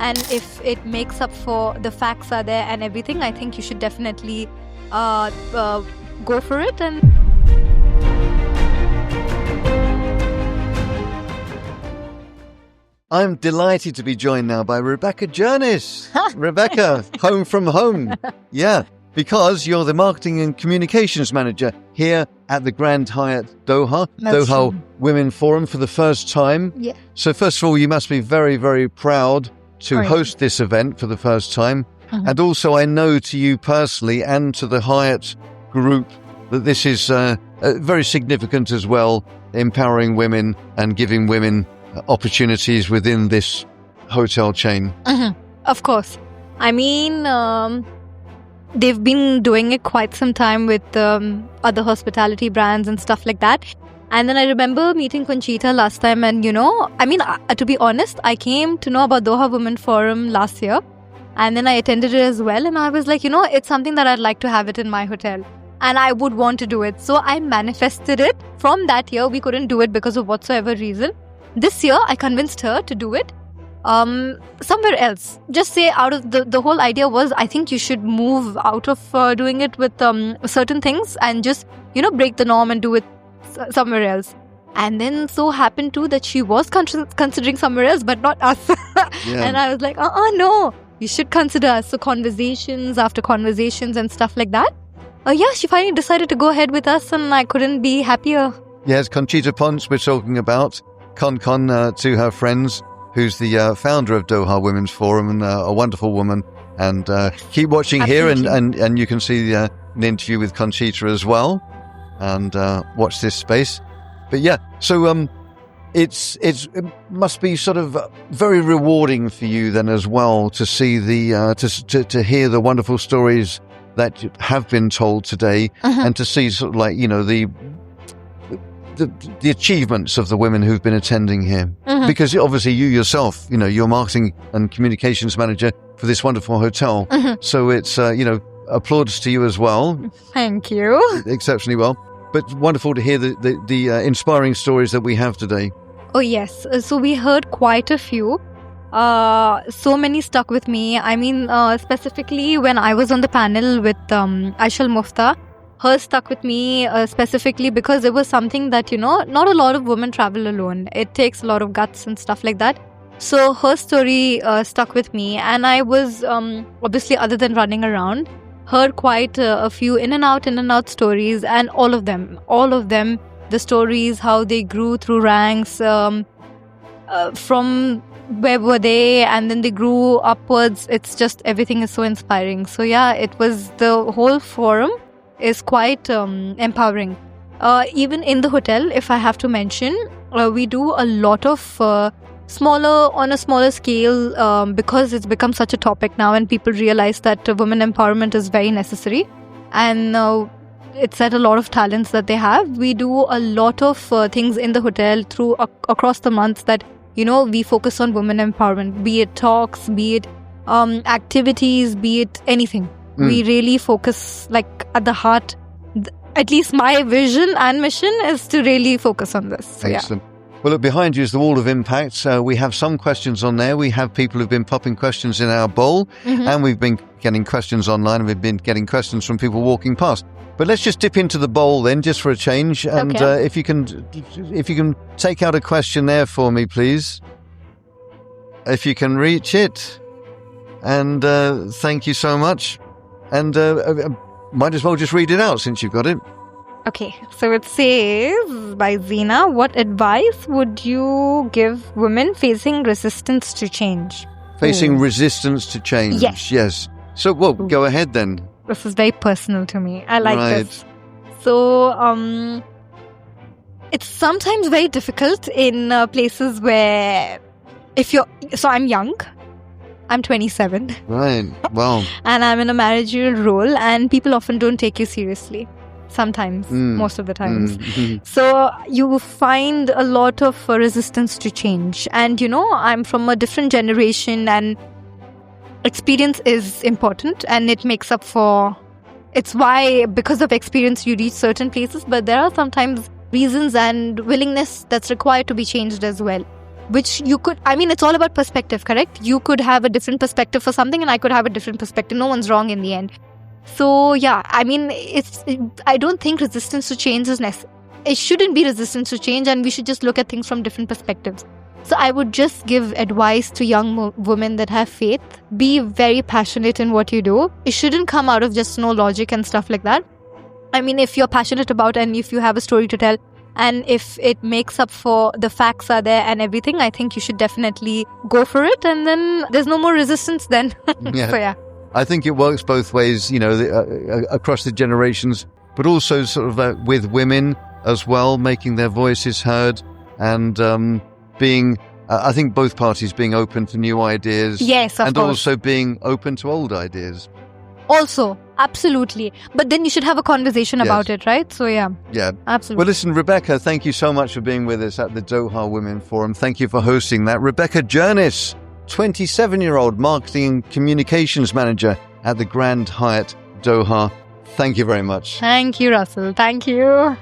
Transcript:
and if it makes up for the facts are there and everything, I think you should definitely go for it. And I'm delighted to be joined now by Rebecca Jurnis. Rebecca, home from home. Yeah, because you're the marketing and communications manager here at the Grand Hyatt Doha, Doha Women Forum for the first time. Yeah. So first of all, you must be very, very proud to host this event for the first time. And also I know to you personally and to the Hyatt group that this is very significant as well, empowering women and giving women opportunities within this hotel chain. Of course. I mean, they've been doing it quite some time with other hospitality brands and stuff like that. And then I remember meeting Conchita last time, and to be honest, I came to know about Doha Women Forum last year, and then I attended it as well, and I was like, it's something that I'd like to have it in my hotel, and I would want to do it. So I manifested it. From that year, we couldn't do it because of whatsoever reason. This year, I convinced her to do it somewhere else. Just say out of the whole idea was, I think you should move out of doing it with certain things and just, break the norm and do it somewhere else. And then so happened too that she was considering somewhere else, but not us. Yeah. And I was like, no, you should consider us. So conversations after conversations and stuff like that. She finally decided to go ahead with us, and I couldn't be happier. Yes, Conchita Ponce we're talking about. Con to her friends, who's the founder of Doha Women's Forum, and a wonderful woman. And keep watching Absolutely. Here, and you can see the interview with Conchita as well, and watch this space. But yeah, so it must be sort of very rewarding for you then as well to see to hear the wonderful stories that have been told today, and to see sort of like the achievements of the women who've been attending here. Because obviously you yourself, you're marketing and communications manager for this wonderful hotel. So it's, applauds to you as well. Thank you. Exceptionally well. But wonderful to hear the inspiring stories that we have today. Oh, yes. So we heard quite a few. So many stuck with me. I mean, specifically when I was on the panel with Aishal Mufta, hers stuck with me specifically because it was something that, not a lot of women travel alone. It takes a lot of guts and stuff like that. So her story stuck with me, and I was, obviously, other than running around, heard quite a few in and out stories, and all of them, the stories, how they grew through ranks, from where were they, and then they grew upwards. It's just, everything is so inspiring. So yeah, it was, the whole forum is quite empowering. Even in the hotel, if I have to mention, we do a lot of on a smaller scale, because it's become such a topic now, and people realize that women empowerment is very necessary, and it's at a lot of talents that they have. We do a lot of things in the hotel through across the months that we focus on women empowerment, be it talks, be it activities, be it anything. We really focus, like, at the heart. At least my vision and mission is to really focus on this. So, excellent. Yeah. Well, look, behind you is the wall of impact. We have some questions on there. We have people who've been popping questions in our bowl, and we've been getting questions online, and we've been getting questions from people walking past. But let's just dip into the bowl then, just for a change. And if you can take out a question there for me, please. If you can reach it. And thank you so much. And might as well just read it out since you've got it. Okay, so it says by Zina, what advice would you give women facing resistance to change? Facing resistance to change? Yes. So, well, go ahead then. This is very personal to me. I like this. So, it's sometimes very difficult in places where I'm young. I'm 27. Right. Wow. And I'm in a managerial role, and people often don't take you seriously. Sometimes, most of the times. So you find a lot of resistance to change. And, I'm from a different generation, and experience is important, and it makes up for... It's why, because of experience, you reach certain places, but there are sometimes reasons and willingness that's required to be changed as well. which you could, I mean, it's all about perspective, correct? You could have a different perspective for something and I could have a different perspective. No one's wrong in the end. So yeah, I mean, I don't think resistance to change is necessary. It shouldn't be resistance to change, and we should just look at things from different perspectives. So I would just give advice to young women that have faith. Be very passionate in what you do. It shouldn't come out of just no logic and stuff like that. I mean, if you're passionate about and if you have a story to tell, and if it makes up for the facts are there and everything, I think you should definitely go for it. And then there's no more resistance then. Yeah. So yeah. I think it works both ways, across the generations, but also sort of with women as well, making their voices heard and being, I think both parties being open to new ideas. Yes, of and course. also being open to old ideas. Also, absolutely. But then you should have a conversation about it, right? So yeah. Yeah. Absolutely. Well, listen, Rebecca, thank you so much for being with us at the Doha Women Forum. Thank you for hosting that. Rebecca Jurnis, 27-year-old marketing and communications manager at the Grand Hyatt Doha. Thank you very much. Thank you, Russell. Thank you.